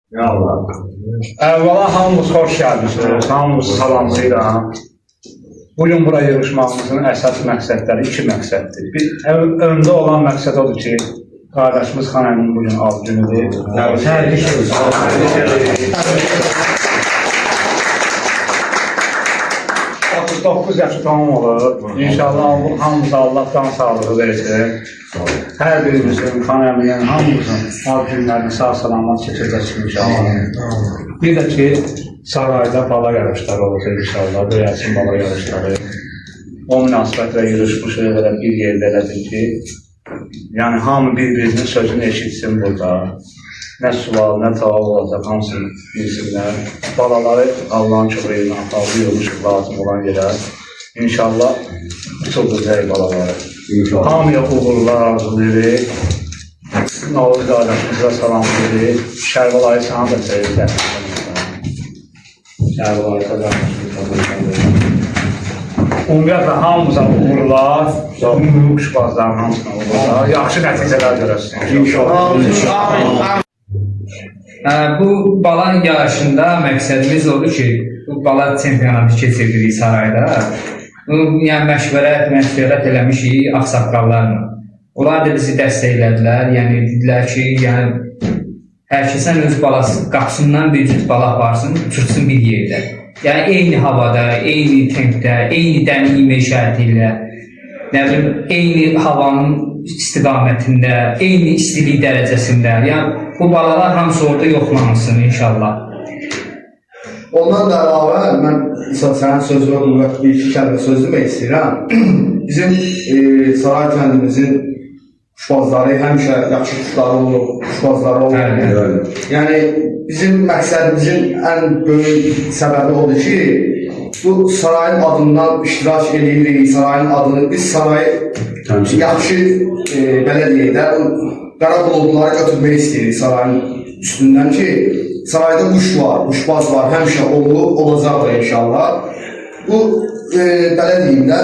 Ya Allah. Əvvəla hamımız xoş gəldiniz, hamımızı salamlayıram. Bugün bura yığışmağımızın əsas məqsədləri iki məqsəddir. Bir, öndə olan məqsəd odur ki, qardaşımız Xan Əmin bugün ad günüdür. Təbrik ediyoruz. 39 yaşı tamam olur. İnşallah hamımıza Allah'tan sağlığı versin. Hər birimizin, Xan Əminin, hamımızın ad günlərini sağ-salamat keçəcək inşallah. Bir də ki, sarayda bala yarışları olacaq inşallah, döyəsin bala yarışları. O münasibətle yığışmışıq elə bir yerdə elədir ki, yəni hamı bir-birinin sözünü eşitsin burada. Nə sual, nə tavab olacaq, hamısını bilsinlər. Balaları Allah'ın çoxuyla alıyırmışıq lazım olan yerə. İnşallah tutulacaq balaları. Hamıya uğurlar arzulayırıq. Navuz qardaşımıza salam veririk. Şərvalayı sana da sevgilir. Şərvalayı qardaşımıza ümumiyyətlə hamımıza uğurlar. Ümumi quşbazların hamısına uğurlar. Yaxşı nəticələr görəsin. İnşallah. Bu bala yarışında məqsədimiz odur ki, bu bala çempionatı keçirdirik sarayda. Yəni məşvərət eləmişik ağsaqqallarla. Onlar da bizi dəstəklədilər. Yəni dedilər ki, hər kəsən öz balası qapısından bir cüt bala aparsın, uçursun bir yerdə. Yəni eyni havada, eyni tempdə, eyni dəmliyimə şərti ilə, nə bilim, eyni havanın istiqamətində, eyni istilik dərəcəsində. Yəni bu balalar hamısı orada yoxlanılsın inşallah. Ondan da əlavə, mən sənin sözünə qüvvət bir-iki kəlmə söz demək istəyirəm. Bizim saray kəndimizin kuşbazları həmişə yaxşı kuşbazları olur. Yəni bizim məqsədimizin ən böyük səbəbi odur ki, bu sarayın adından iştirak edirik, sarayın adını, biz sarayı yaxşı, belə deyək də, qara buludları götürmək istəyirik sarayın üstündən ki, sarayda quş var, quşbaz var, həmişə olub, olacaqdır inşallah. Bu, belə deyim də,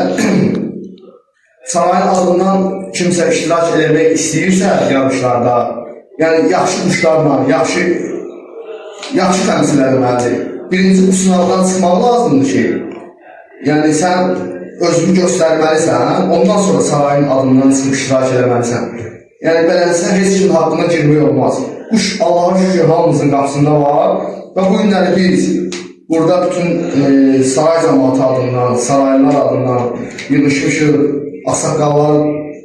sarayın adından kimsə iştirak eləmək istəyirsə yarışlarda, yəni yaxşı quşlarla, yaxşı təmsil eləməlidir. Birinci bu sınavdan çıxmaq lazımdır ki, yəni sən özünü göstərməlisən, ondan sonra sarayın adından çıxıb iştirak eləməlisən. Yəni beləncə heç kimin haqqına girmək olmaz. Quş Allah'a şükür hamımızın qapısında var və bu günləri biz burada bütün saray cəmaatı adından, saraylar adından yığışmışıq.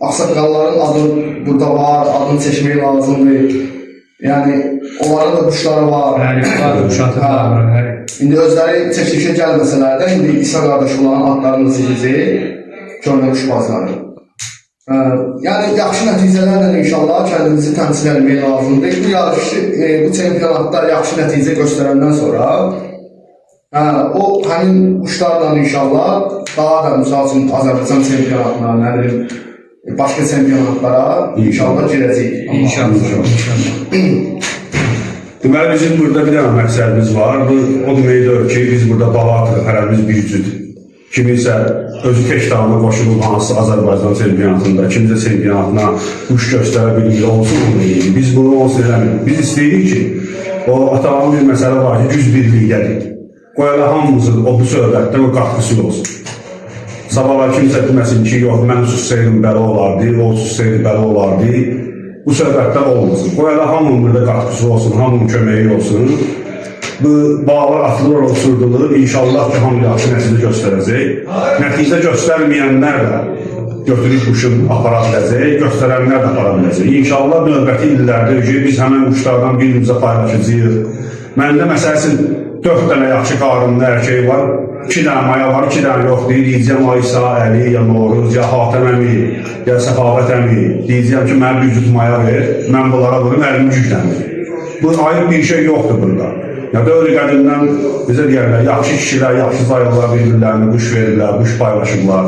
Ağsaqqalların adı burada var, adını çəkmək lazımdır. Yəni onların da quşları var. İndi özləri çəkilişə gəlməsələr də, indi İsa qardaş olan adlarını çəkəcək, köhnə quşbazları. Yəni yaxşı nəticələrlə inşallah kəndimizi təmsil etmək lazımdır. Bu yarışı, bu çempionatda yaxşı nəticə göstərəndən sonra o həmin quşlarla inşallah daha da misal üçün Azərbaycan çempionatına, nə bilim, başqa çempionatlara inşallah girəcək. İnşallah. Deməli bizim burada bir dənə məqsədimiz var. O deməkdir ki, biz burada bala atırıq, hərəmiz bir cüt. Kiminsə özü teşkilatına qoşulub hansı Azərbaycan çempionatında, kiminsə çempionatına quş göstərə bilmir, olsun onu deyirik. Biz bunu olsun eləmirik. Biz istəyirik ki, o atalığın bir məsələ var ki, güz birlikdədir. Qoyala hamımızın o bu söhbətdən o qatqısı olsun. Sabahlar kimsə deməsin ki, yox, mən sussaydım belə olardı, o sussaydı belə olardı. Bu söhbətlər olmasın. Qoyala hamının burada qatqısı olsun, hamının köməyi olsun. Bu bağlar atılır, osurdulur. İnşallah ki, hamı yaxşı nəticə göstərəcək. Nəticə göstərməyənlər də götürüb quşun apara biləcək, göstərənlər də apara biləcək. İnşallah növbəti illərdə biz həmən quşlardan birimizə paylaşacağıq. Məndə məsələsin 4 dənə yaxşı qarınlı erkək var, 2 dənə maya var, 2 dənə yox deyir. Deyəcəm Aysa, Əli, ya Noruz, ya Hatəm əmi, ya Səfavət əmi. Deyəcəm ki, mənə bir cüt maya ver, mən bunlara vurum, əlimi yüklənir. Bu ayıb bir şey yoxdur burada. Ya da öyle qədimdən bizə deyərlər, yaxşı kişilər, yaxşı zayıflar bir-birlərini quş verirlər, quş paylaşırlar.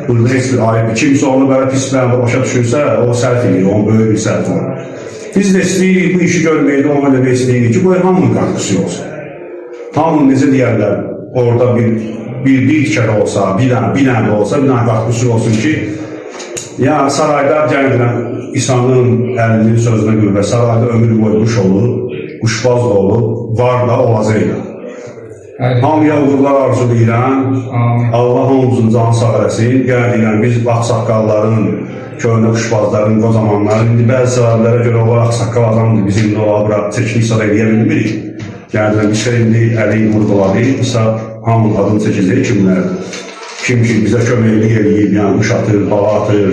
Burada heç bir ayıb. Kimsə onu belə pis mənada başa düşürsə, o səhv edir, onun böyük bir səhv var. Biz də istəyirik, bu işi görməkdə ona demək istəyirik ki, bu hamının qatqısı olsun. Hamının necə deyərlər, orada bir tikər olsa, bir dənə olsa, bir dənə qatqısı olsun ki, yəni sarayda gəlirlər, İsa'nın əlinin sözünə görə və sarayda ömür boyu quş olur. quşbaz da olub, var da olacaq. Hamıya uğurlar arzulayıram. Allah hamımızın canı sağ eləsin. Gəldirəm biz ağsaqqalların, köhnə quşbazların, qozamanların, indi bəzi səbəblərə görə onlar ağsaqqal adamdır. Biz indi ola bura çəkiliş sada eləyə bilmirik. Gəldirəm, biz indi əli vurğuladı, isə hamının adını çəkəcək kimlərdir. Kim ki bizə köməklik eləyib, yəni quş atır, bala atır.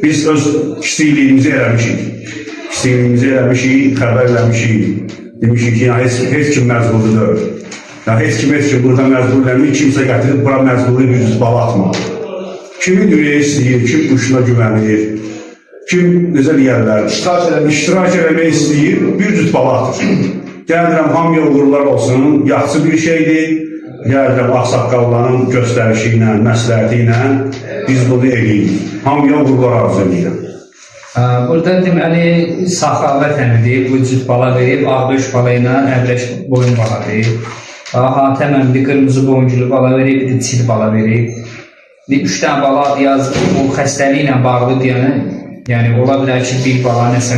Biz öz kiçikliyimizi eləmişik. Kiçikliyimizi eləmişik, xəbər eləmişik. Demişik ki, heç kim məzburidir. Yəni, heç kim burada məzburiləmir, kimsə gətirib bura məzburi bir cüz bala atmalı. Kimin ürəyi istəyir, kim quşuna güvənir, kim necə deyərlər, iştirak eləmək istəyir, bir cüz bala atır. Gəldirəm, hamıya uğurlar olsun, yaxşı bir şeydir. Gəldirəm, ağsaqqalların göstərişi ilə, məsləhəti ilə biz bunu eləyirik. Hamıya uğurlar arzu edirəm. Burada deməli, Səxavət əmidir, bu cüt bala verib, ağdöş bala ilə əbrəş boyun bala verib. Hatəm əmdi qırmızı boyunculu bala verib, bir çil bala verib. 3 dənə bala yazıb, o xəstəliklə bağlı deyənə, yəni ola bilər ki, bir bala nəsə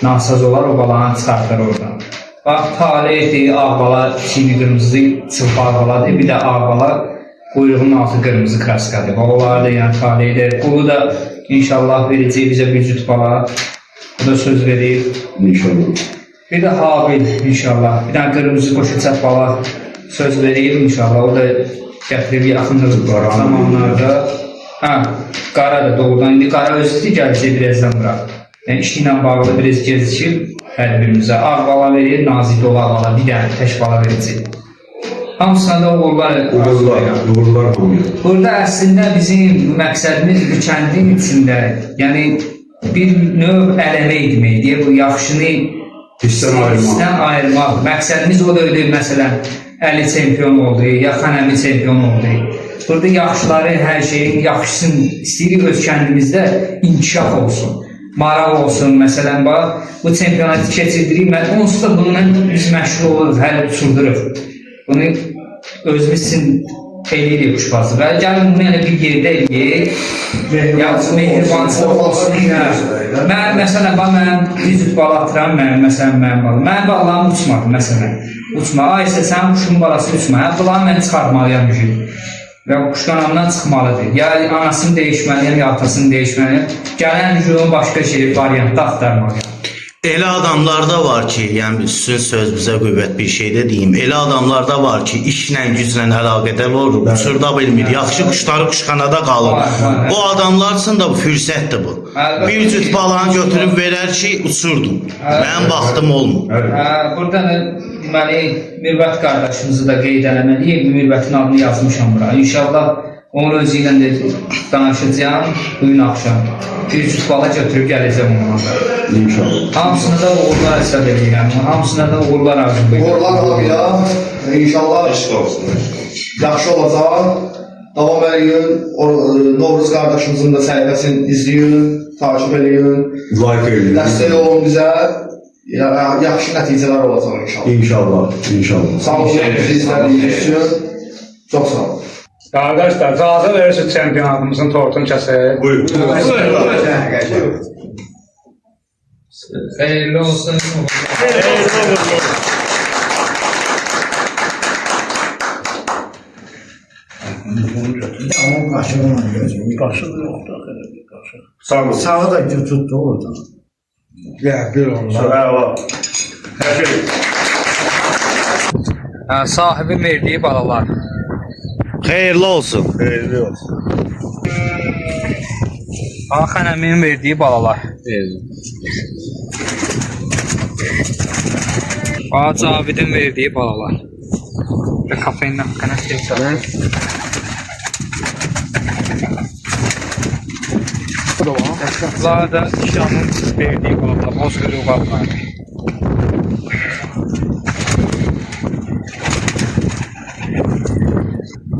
nasaz olar, o balanı çıxartır oradan. Bax, talihdir, ağ bala, çini qırmızı, çılpaq baladır, bir də ağ bala, quyruğunun altı qırmızı kraskadır. Onlar da yəni talihdir. Qulu da İnşallah verəcək bizə bir cüt bala. O da söz verir. İnşallah. Bir də Habil inşallah. Bir dənə qırmızı qoşacaq bala söz verir inşallah. O da gətirib yaxındır zamanlarda. Qara da doğrudan. İndi qara özü gələcək birazdan bura. Yəni işi ilə bağlı biraz gezişib hər birimizə. Ağ bala verir, nazik dolaq bala. Bir dənə tək bala verəcək. Hamısına da uğurlar hamıya. Burada əslində bizim məqsədimiz bu kəndin içində, yəni bir növ ələmək deməkdir. Bu yaxşını hissdən ayırmaq. Məqsədimiz o da ödür, məsələn, Əli çempion oldu, ya Xanəmi çempion oldu. Burada yaxşıları, hər şeyin yaxşısını istəyirik öz kəndimizdə inkişaf olsun, maraq olsun. Məsələn, bax, bu çempionatı keçirdirik, onsuz da bununla biz məşğul oluruq, hələ uçurduruq. Bunu özümüz üçün eləyirik quşbazı. Və gəlin bunu elə bir yerdə eləyək. Mehribançılıq olsun. Məsələn, mən bir cüt bala atıram, mənim balam. Mənim balam uçmadı, məsələn. Uçma, aysə sənin quşun balası uçma. Bunları mən çıxartmalıyam müjüm. Və quşqanamdan çıxmalıdır. Ya anasını dəyişməliyəm, ya atasını dəyişməliyəm. Gələn müjümün başqa şey, variantda axtarmalıyam. Elə adamlar da var ki, yəni sizin söz bizə qüvvət bir şey də deyim. Elə adamlar da var ki, işlə, güclə əlaqədar olur, uçurda bilmir, yaxşı quşları quşxanada qalır. O adamlar üçün da bu fürsətdir bu. Bir cüt balanı götürüb verər ki, uçurdum. Mənim vaxtım olmur. Burada deməli, Mürvət qardaşımızı da qeyd eləməliyim. Mürvətin adını yazmışam bura. İnşallah onun özü ilə də danışacağım bugün axşam. Bir cüt bala götürüb gələcəm onunla. İnşallah. Hamısına da uğurlar hesab edirəm. Hamısına da uğurlar arzulayıram. Uğurlar hamıya. İnşallah yaxşı olacaq. Davam eləyin. Novruz qardaşımızın da səhifəsini izləyin, takip eləyin. Like eləyin. Dəstək olun bizə. Yaxşı nəticələr olacaq inşallah. İnşallah. İnşallah. Sağ olun, bizi izlədiyiniz üçün. Çox sağ olun. Qardaşlar, icazə verirsiniz çempionatımızın tortunu kəsək. Buyurun. Xeyirli olsun. Ama kaşığına gözüm. Kaşığı yoktu. Sağ olun. Sağı da tuttu oradan. Ya bir onlar. Sağ Hər şey. Sahibin verdiği balalar. Xeyirli olsun. Xeyirli olsun. Xan əminin verdiği balalar. Cavidin verdiği balalar. Ve kafenin hakkına geçelim. Bunlar da Şam'ın verdiği balalar. Bozkırı baklar.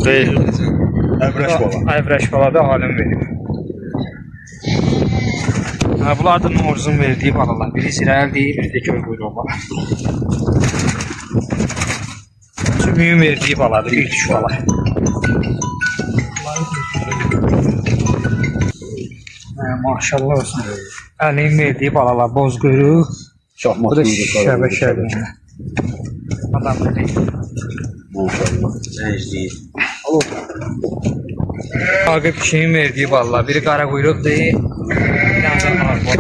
Əbrəş bala. Əvrəş bala da alim verib. Bunlar da Novruzun verdiği balalar. Biri zirəl deyil, biri də göy quyruğu bala. Sümüyün verdiği baladır, bir tük bala. Maşallah olsun. Əliyin verdiği balalar, boz quyruq, Şahmat Bu da kuyrukları. şəbəkəli. Adam Maşallah. Aqib kişinin verdiyi valla. Biri qara quyruq deyil. Bir dənə də arpa.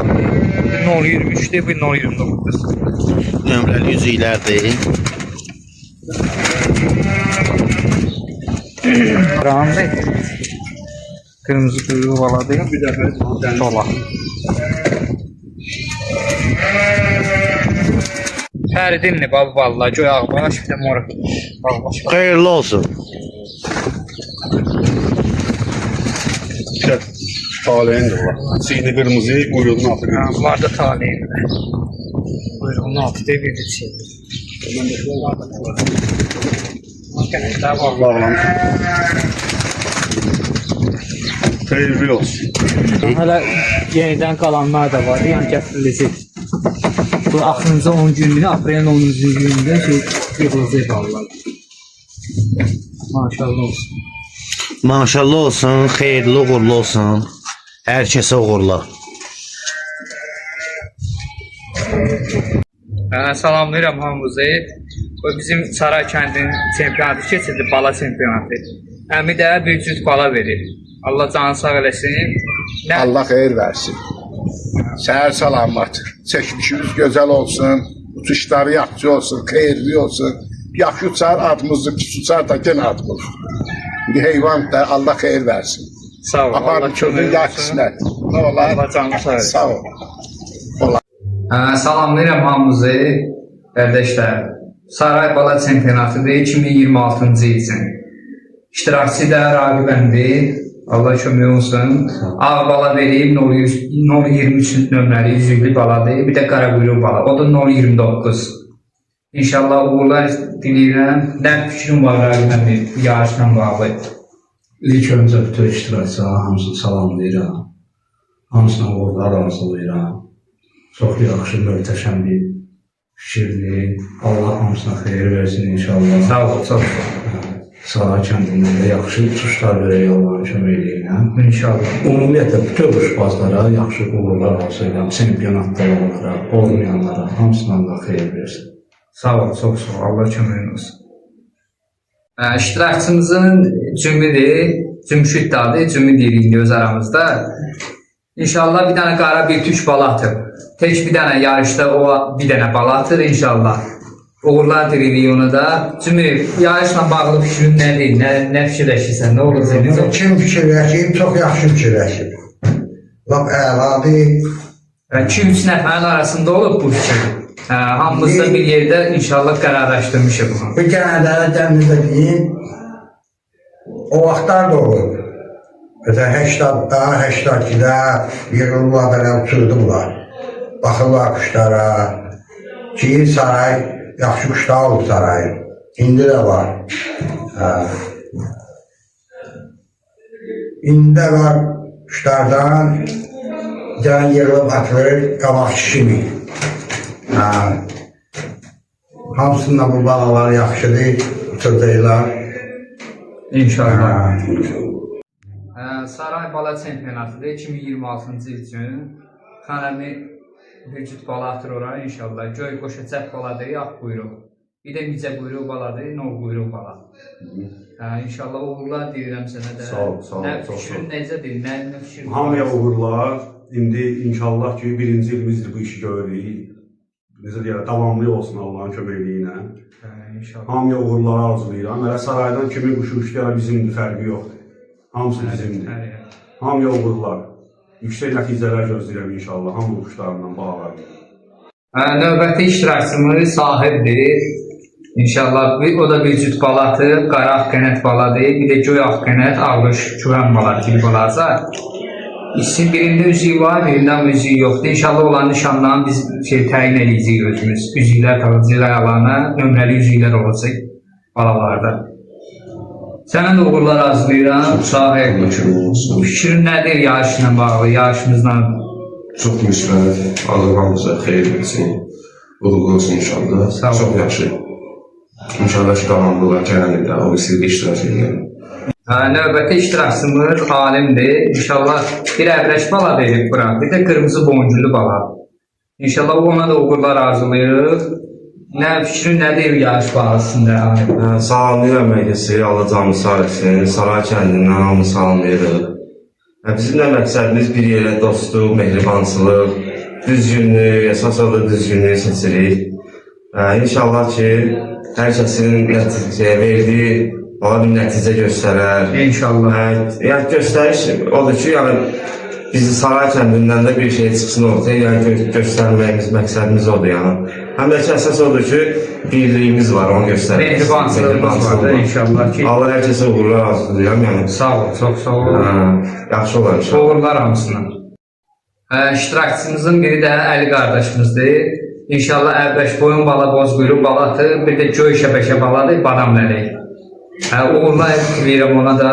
Bir 0.23'dir, bir 0.29'dur. Nömrəli üzüklərdir. Qarandı. Kırmızı quyruğu valla deyil. Bir dəfə Sola. Fəridinli baba valla. Göy ağbaş bir də moruk. Ağbaş. Xeyirli olsun. Taleyin var. Siyni kırmızı, kuyruğunun altı kırmızı. Bunlar da taleyim. Buyurun, 16'da bir de çiğ. Gençler var. Bağlan. Xeyirli olsun. Hala yeniden kalanlar da var. Yan gətirilecek. Bu axırıncı 10 günlüğü, aprelin 10-cu günlüğü yığılacaq Allah. Maşallah olsun. Maşallah olsun, xeyirli uğurlu olsun. Hər kəsə uğurlar. Salamlayıram hamınızı. Bu bizim Saray kəndinin çempionatı keçirdi, bala çempionatı. Əmi də bir cüt bala verir. Allah canı sağ eləsin. Allah xeyir versin. Səhər salamat. Çəkilişimiz gözəl olsun. Uçuşları yaxşı olsun, xeyirli olsun. Yaxşı uçar adımızı, pis uçar da gene adımız. Bir heyvan da Allah xeyir versin. Sağ ol. Aparın çocuğun yaxşısına. Ne olar? Allah canı sağ eləsin. Sağ ol. Salamlayıram hamınızı, qardaşlar. Saray Bala Çempionatıdır 2026-cı il üçün. İştirakçı da Raqibəndir. Allah kömək olsun. Ağ bala vereyim 023 nömrəli üzüklü baladır. Bir də qara quyruq bala. O da 029. İnşallah uğurlar diləyirəm. Nə fikrim var Raqibəndir bu yarışla bağlı? İlk öncə bütün iştirakçılara hamısını salamlayıram. Hamısına uğurlar arzulayıram. Çox yaxşı, möhtəşəm bir fikirdir. Allah hamısına xeyir versin inşallah. Sağ ol, çox sağ ol. Saray kəndində də yaxşı uçuşlar verək Allahın köməkliyi ilə. İnşallah. Ümumiyyətlə bütün quşbazlara yaxşı uğurlar arzulayıram. Çempionatlara, olmayanlara hamısından da xeyir versin. Sağ ol, çox sağ ol. Allah köməyin olsun. İştirakçımızın Cümidir, Cümşüd dadı, Cümü deyirik öz aramızda. İnşallah bir dənə qara bir tük bala atır. Tek bir dənə yarışda o bir dənə bala atır inşallah. Uğurlar dilirik ona da. Cümü, yarışla bağlı fikrin nədir? Nə fikirləşirsən? Nə olacaq? Kim fikirləşib, çox yaxşı fikirləşib. Lap əladır. 2-3 nəfərin arasında olub bu fikir. Hamımız da bir yerdə inşallah qərarlaşdırmışıq bunu. Bir dənə də dəmizdə deyim, o vaxtlar da olur. Mesela 80'da, 82'də yığılırlar belə uçurdular. Baxırlar kuşlara. Ki saray, yaxşı kuşlar olub sarayın. İndi də var. İndi də var kuşlardan can yığılıb atılır qabaqçı kimi. Hamısında bu balalar yaxşıdır, uçurdaylar. İnşallah. Saray Bala Çempionatıdır 2026-cı il üçün. Xanəmi bir cüt bala atır ora inşallah. Göy qoşa cət baladır, ağ quyruq. Bir də micə quyruq baladır, nol quyruq bala. İnşallah uğurlar deyirəm sənə də. Sağ ol, sağ ol. Nə fikrin necədir, nə fikrin? Hamıya uğurlar. İndi inşallah ki birinci ilimizdir bu işi görürük. Necə deyirlər, davamlı olsun Allahın köməkliyi ilə. İnşallah. Hamıya uğurlar arzulayıram. Hələ saraydan kimin quşu uçduğuna bizimdir, fərqi yoxdur. Hamısı bizimdir. Hamıya uğurlar. Yüksək nəticələr gözləyirəm inşallah, hamı quşlarından bağlar. Növbəti iştirakçımız Sahibdir. İnşallah o da bir cüt baladır, qara ağqənət baladır, bir də göy ağqənət, ağlış, küvən baladır, tili balazar. İsim birində üzüyü var, birində üzüyü yoxdur. İnşallah olan nişanlarını biz təyin edəcəyik özümüz. Üzüklər qalacaq ayaqlarına, nömrəli üzüklər olacaq balalarda. Sənə də uğurlar arzulayıram. Sahib, fikrin nədir yarışla bağlı, yarışımızla? Çox müsbət, Allah hamımıza xeyir versin. Uğurlu olsun inşallah. Sağ ol. Çox yaxşı. İnşallah ki, davamlılar gələn ildə o istəyir iştirak edelim. Növbəti iştirakçımız Alimdir. İnşallah bir əvrəş bala verib bura, bir də qırmızı boncuklu bala. İnşallah ona da uğurlar arzulayırıq. Nə fikrin nədir yarış barəsində? Salamlayıram hər kəsi, Allah canını sağ etsin. Saray kəndindən hamını salamlayırıq. Bizim də məqsədimiz bir yerə dostluq, mehribançılıq, düzgünlük, əsas da düzgünlüyü seçirik. İnşallah ki, hər kəsin verdiyi bir nəticə göstərər. İnşallah. Yəni göstəriş odur ki, bizi Saray kəndindən də bir şey çıxsın ortaya, yəni göstərməyimiz məqsədimiz odur yəni. Həm də ki, əsas odur ki, birliyimiz var, onu göstərir. Mehribançılığımız var da inşallah ki. Allah hər kəsə uğurlar arzulayıram yəni. Sağ ol, çox sağ ol. Yaxşı olar inşallah. Uğurlar hamısına. İştirakçımızın biri də Əli qardaşımızdır. İnşallah Əlbəş boyun bala, bozquyruq balatı, bir də göy şəbəkə baladır, badam lələk. Uğurlar verirəm ona da.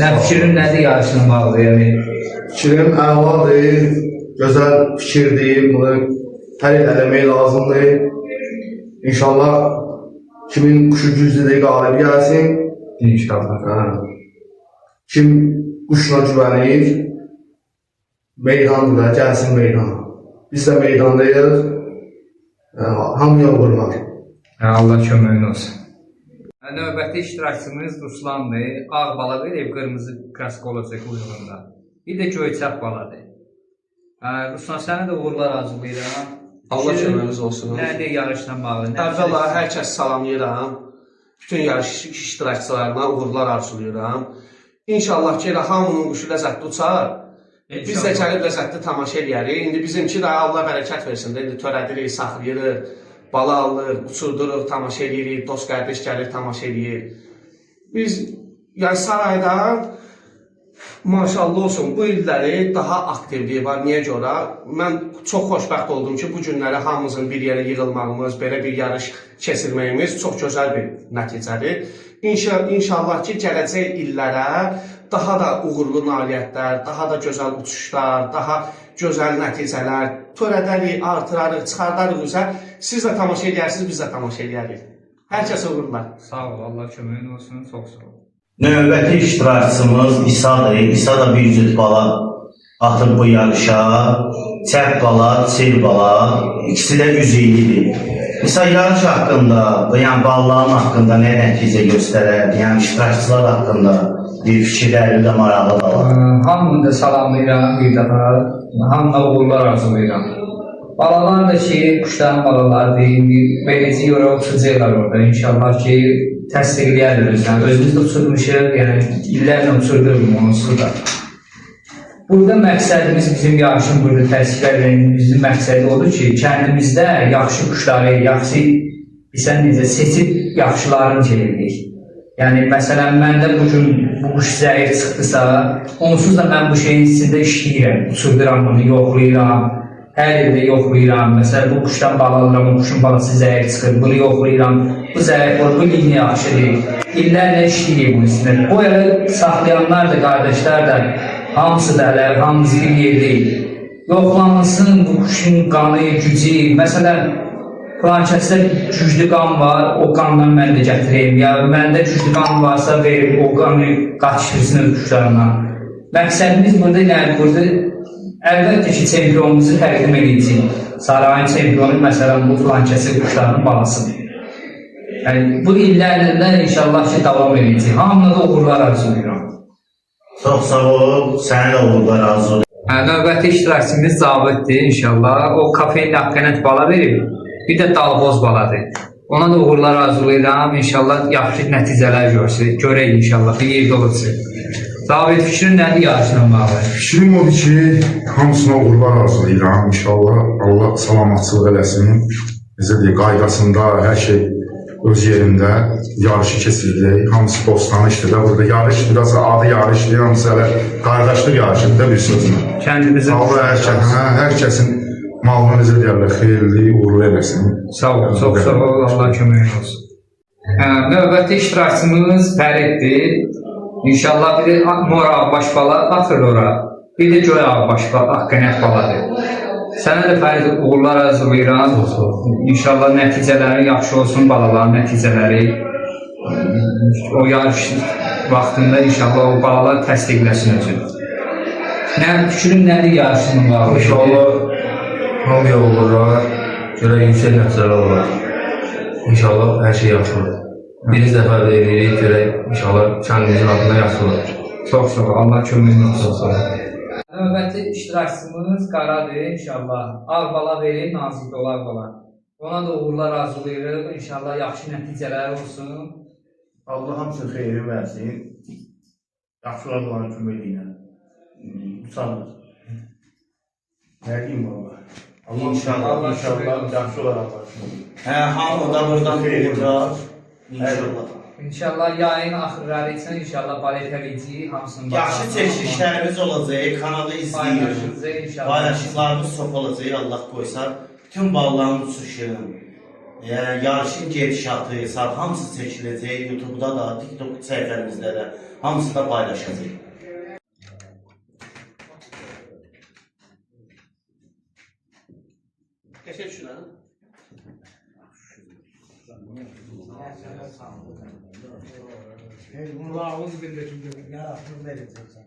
Nə fikrin nədir yarışla bağlı yəni? Fikrim əladır, gözəl fikirdir, bunu hər il eləmək lazımdır. İnşallah kimin quşu güclüdür, qalib gəlsin. İnşallah. Kim quşuna güvənir, meydandır da, gəlsin meydana. Biz də meydandayız, hamıya uğurlar. Allah köməyin olsun. Növbəti iştirakçımız Ruslandır. Ağ bala verib, qırmızı kraska olacaq uyğunda. Bir də göyçək baladır. Ruslan, sənə də uğurlar arzulayıram. Allah köməyimiz olsun. Nədir yarışla bağlı? Əvvəla hər kəs salamlayıram. Bütün yarış iştirakçılarına uğurlar arzulayıram. İnşallah ki, hamının quşu ləzzətli uçar. Biz də gəlib ləzzətli tamaşa eləyərik. İndi bizimki də Allah bərəkət versin. İndi törədirik, saxlayırıq, bala alır, uçurduruq, tamaşa eləyirik, dost qardaş gəlir, tamaşa eləyir. Biz, yəni sarayda maşallah olsun, bu illəri daha aktivliyi var. Niyə görə? Mən çox xoşbəxt oldum ki, bu günləri hamımızın bir yerə yığılmağımız, belə bir yarış keçirməyimiz çox gözəl bir nəticədir. İnşallah ki, gələcək illərə daha da uğurlu nailiyyətlər, daha da gözəl uçuşlar, daha gözəl nəticələr törədərik, artırarıq, çıxardarıq üzə. Siz də tamaşa eləyərsiniz, biz də tamaşa eləyərik. Hər kəsə uğurlar. Sağ ol, Allah köməyin olsun, çox sağ ol. Növbəti iştirakçımız İsa'dır. İsa da bir cüt bala atıb bu yarışa. Çək bala, çil bala, ikisi də üzeylidir. İsa yarış haqqında, yəni balların haqqında nə nəticə göstərər, yəni iştirakçılar haqqında bir fikirləri də marağı da var. Hamını da salamlayıram bir daha, hamına uğurlar arzulayıram. Balalar da ki, kuşların balalardır, beləcə görə uçacaqlar orada. İnşallah ki, təsdiq eləyərlər özlərini. Özümüz də uçurmuşuq, yəni illərlə uçurduruq onsuz da. Burada məqsədimiz bizim yarışın burada təsdiqlərimizin məqsədi odur ki, kəndimizdə yaxşı kuşları, yaxşı bilsən necə seçib yaxşılarını çevirdik. Yəni, məsələn, məndə bugün bu quş zəif çıxdısa, onsuz da mən bu şeyin içində işləyirəm, uçurduram bunu, yoxlayıram. Hər yerdə yoxlayıram, məsələn, bu quşdan bala alıram, o quşun balası zəif çıxır, bunu yoxlayıram, bu zəif olur, bu linə yaxşıdır, illərlə işləyir bunun üstündə. O elə saxlayanlar da, qardaşlar da, hamısı da hələ, hamısı bir yerdəyik. Yoxlanılsın bu quşun qanı, gücü, məsələn, filan kəsdə güclü qan var, o qandan mən də gətireyim, ya məndə güclü qan varsa verim, o qanı qaçırsın öz quşlarına. Məqsədimiz burada, yəni burada, əlbəttə ki, çempionumuzu təqdim edəcəyik. Sarayın çempionu, məsələn, bu filan kəsi quşlarının balasıdır. Yəni, bu illərlə inşallah ki, davam edəcəyik. Hamına da uğurlar arzulayıram. Çox sağ ol, sənə də uğurlar arzulayıram. Növbəti iştirakçımız Cabitdir inşallah. O kafein haqqənət bala verib, bir də dalboz baladır. Ona da uğurlar arzulayıram. İnşallah yaxşı nəticələr görsün. Görək inşallah, bir yerdə olursun. Zabit, fikrin nədir yarışla bağlı? Fikrim odur ki, hamısına uğurlar arzulayıram. İnşallah Allah salamatçılıq eləsin. Necə deyək, qaydasında hər şey öz yerində yarışı keçirildik. Hamısı dostana işlədir. Burada yarış, biraz adı yarışdır. Hamısı hələ qardaşlıq yarışıdır da bir sözlə. Kəndimizin hər kəsin malına necə deyərlər, xeyirli, uğurlu eləsin. Sağ ol, çox sağ ol. Allah köməyin olsun. Növbəti iştirakçımız Fəriddir. İnşallah bir de mor ağbaş bala atır ora. Bir de göy ağbaş bala, haqqənət baladır. Sənə də Fərid uğurlar arzulayıram. İnşallah nəticələri yaxşı olsun, balaların nəticələri. O yarış vaxtında inşallah o balalar təsdiqləsin özünü. Fikrin nədir yarışının bağlı? İnşallah Hamıya uğurlar, görək yüksək nəticələr olar. İnşallah hər şey yaxşı olur. Birinci dəfə də eləyirik, görək inşallah kəndimizin adına yaxşı olur. Çox sağ ol. Allah köməyiniz olsun. Növbəti iştirakçımız Qaradır inşallah. Ağbala verir, nazik dolar bala. Ona da uğurlar arzulayırıq. İnşallah yaxşı nəticələr olsun. Allah hamısını xeyri versin. Yaxşılar olan köməkliyi ilə. Usanmaz. Ne diyeyim baba? Allah İnşallah, inşallah yaxşı olaraq. Hamı da buradan uğurlar. İnşallah. İnşallah yayın axırları üçün inşallah balet edici hamısını Yaxşı çəkilişlərimiz olacaq, kanalı izləyin. paylaşacağıq inşallah. Paylaşımlarımız çox olacaq, Allah qoysa. Bütün balların uçuşu, yarışın gedişatı, saat hamısı çəkiləcək. YouTube-da da, TikTok səhifəmizdə də hamısı da paylaşacaq. Qəşəng düşün ha. Bunlarımız birleşim yaratını vereceksin.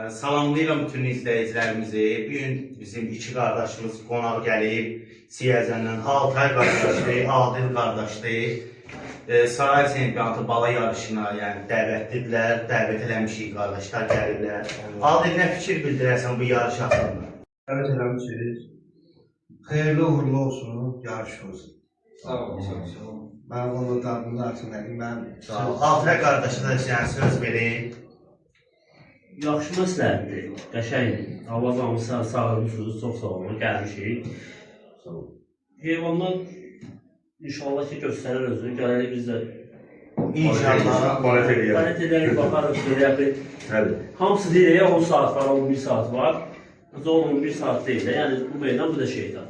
Salamlayıram bütün izləyicilərimizi. Bugün bizim iki qardaşımız qonaq gəlib. Siyəzəndən Altay qardaşdır, Adil qardaşdır. Saray çempionatı bala yarışına dəvətlidirlər, dəvət eləmişik qardaşlar gəlirlər. Adil, nə fikir bildirərsən bu yarış haqqında? Dəvət eləmişsiniz. Xeyirli uğurlu olsun, yarış olsun. Sağ ol. Mən bunu da bunu açınlayım. Altay qardaşa da söz verin. Yaxşı məsləhətdir, qəşəngdir. Allah hamısı sağlıqlısınız, çox sağ olun, gəlmişik. Heyvanlar inşallah ki göstərir özünü, gələrik biz də İnşallah. Balet edərik, baxarıq, deyək. Hamısı deyək, 10 saat var, 11 saat var. 11 saat deyil, yəni bu meydan, bu da şeytan.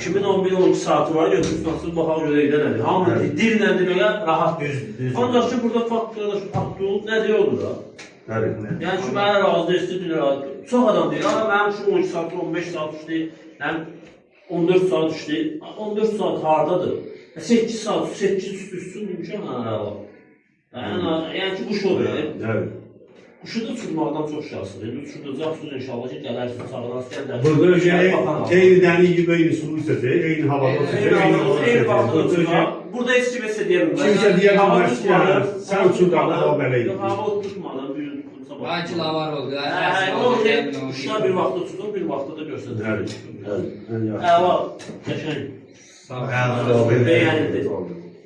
Kimin 11-12 saati var, götürürsün, nasıl baxaq görəkdə nədir? Hamı dillə deməyə rahat düzdür. Ancaq ki, burada faktörün nə deyiyordur da? Yəni ki, mənə razı istəyir, çox adam deyir, mənim şu 12 saat, 15 saat işləyir, 14 saat işləyir, 14 saat haradadır? 8 saat, 8 üstün mümkün, yəni ki, quş olur. Quşu da uçurmaqdan çox şahsıdır, uçurdacaqsınız inşallah ki, gələrsiniz, sağdan gəldərsiniz. Burada eyni dəniz gibi eyni sulu uçacaq, eyni havada uçacaq, eyni vaxtda uçurmaq. Burada heç kiməsə deyərim. Kimsə deyərim, sən uçurdan hava belə idi. Hava tutmadan, bir gün tutsa baxın. Belki lavar oldu. Quşlar bir vaxtda tutur, bir vaxtda da göstərir. Əla, qəşəng. Sağ ol. Bəyənildi.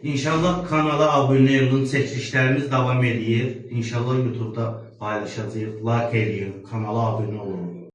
İnşallah kanala abunə olun, çəkilişlərimiz davam edir. İnşallah YouTube-da paylaşacağıq, like edin, kanala abunə olun.